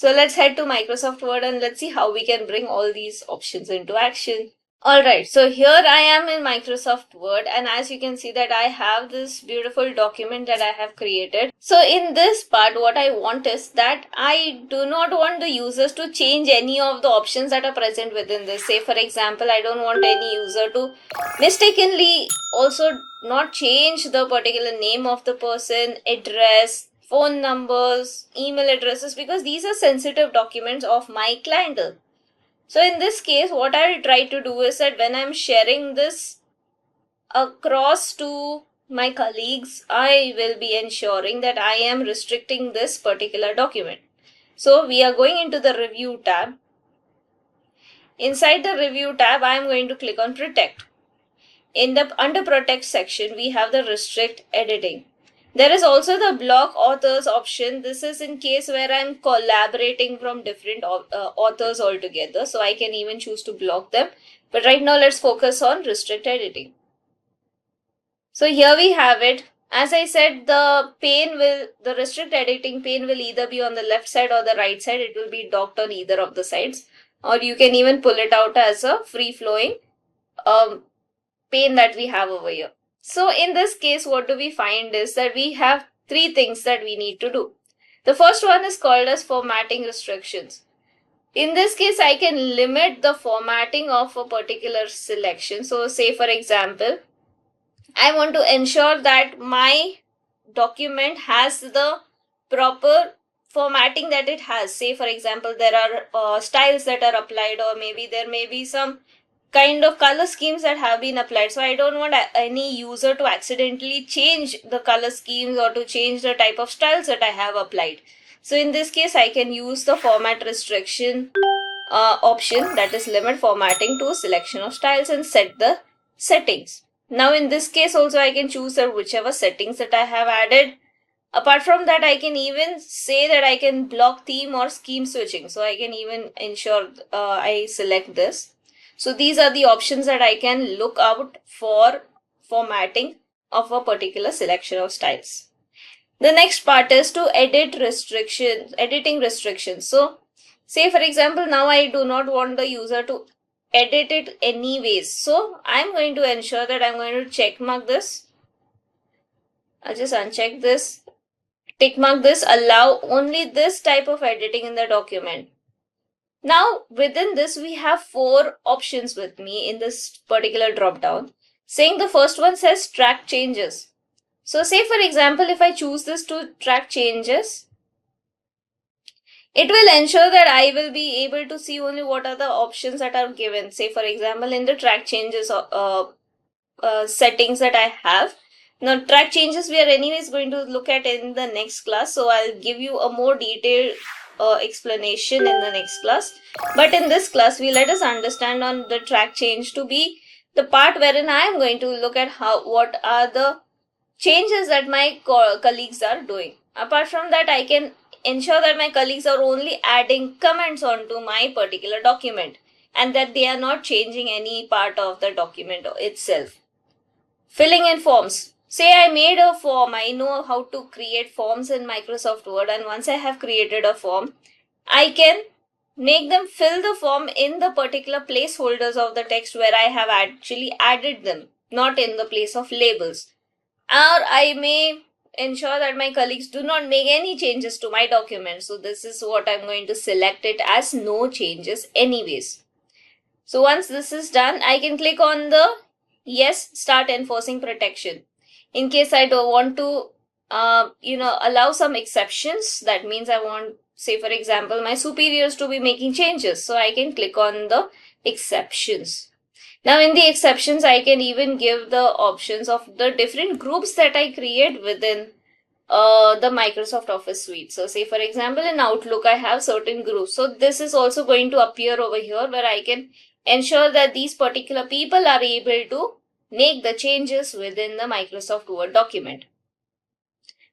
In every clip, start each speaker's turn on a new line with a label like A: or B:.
A: So let's head to Microsoft Word and let's see how we can bring all these options into action. Alright, so here I am in Microsoft Word, and as you can see that I have this beautiful document that I have created. So in this part, what I want is that I do not want the users to change any of the options that are present within this. Say for example, I don't want any user to mistakenly also not change the particular name of the person, address, phone numbers, email addresses, because these are sensitive documents of my client. So in this case, what I'll try to do is that when I'm sharing this across to my colleagues, I will be ensuring that I am restricting this particular document. So we are going into the review tab. Inside the review tab, I am going to click on protect. In the under protect section, we have the restrict editing. There is also the block authors option. This is in case where I'm collaborating from different authors altogether. So I can even choose to block them. But right now let's focus on restrict editing. So here we have it. As I said, the restrict editing pane will either be on the left side or the right side. It will be docked on either of the sides. Or you can even pull it out as a free flowing pane that we have over here. So in this case, what do we find is that we have three things that we need to do. The first one is called as formatting restrictions. In this case, I can limit the formatting of a particular selection. So say for example, I want to ensure that my document has the proper formatting that it has. Say for example, there are styles that are applied, or maybe there may be some kind of color schemes that have been applied. So I don't want any user to accidentally change the color schemes or to change the type of styles that I have applied. So in this case, I can use the format restriction option, that is limit formatting to a selection of styles, and set the settings. Now in this case also I can choose whichever settings that I have added. Apart from that, I can even say that I can block theme or scheme switching. So I can even ensure I select this. So these are the options that I can look out for formatting of a particular selection of styles. The next part is to editing restrictions. So say for example, now I do not want the user to edit it anyways. So I'm going to ensure that I'm going to check mark this. I'll just uncheck this. Tick mark this, allow only this type of editing in the document. Now within this, we have four options with me in this particular drop down, saying the first one says track changes. So say for example, if I choose this to track changes, it will ensure that I will be able to see only what are the options that are given. Say for example, in the track changes settings that I have. Now track changes we are anyways going to look at in the next class. So I'll give you a more detailed explanation in the next class. But in this class, we let us understand on the track change to be the part wherein I am going to look at what are the changes that my colleagues are doing. Apart from that, I can ensure that my colleagues are only adding comments onto my particular document and that they are not changing any part of the document itself. Filling in forms. Say I made a form. I know how to create forms in Microsoft Word, and once I have created a form, I can make them fill the form in the particular placeholders of the text where I have actually added them, not in the place of labels. Or I may ensure that my colleagues do not make any changes to my document. So this is what I'm going to select it as no changes anyways. So once this is done, I can click on the yes, start enforcing protection. In case I don't want to, allow some exceptions, that means I want, say for example, my superiors to be making changes. So I can click on the exceptions. Now in the exceptions, I can even give the options of the different groups that I create within the Microsoft Office suite. So say for example, in Outlook, I have certain groups. So this is also going to appear over here where I can ensure that these particular people are able to make the changes within the Microsoft Word document.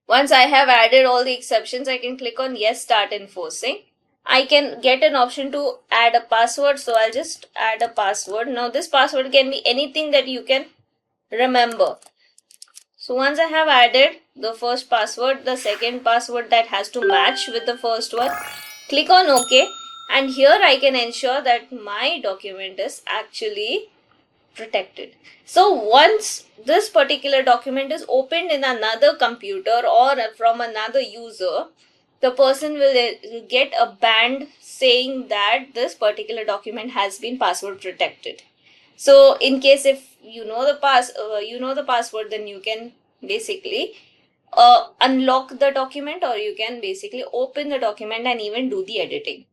A: Once I have added all the exceptions, I can click on yes, start enforcing. I can get an option to add a password. So I'll just add a password. Now this password can be anything that you can remember. So once I have added the first password, the second password that has to match with the first one, Click on OK, and here I can ensure that my document is actually protected. So once this particular document is opened in another computer or from another user, the person will get a band saying that this particular document has been password protected. So in case if you know the password, then you can basically unlock the document, or you can basically open the document and even do the editing.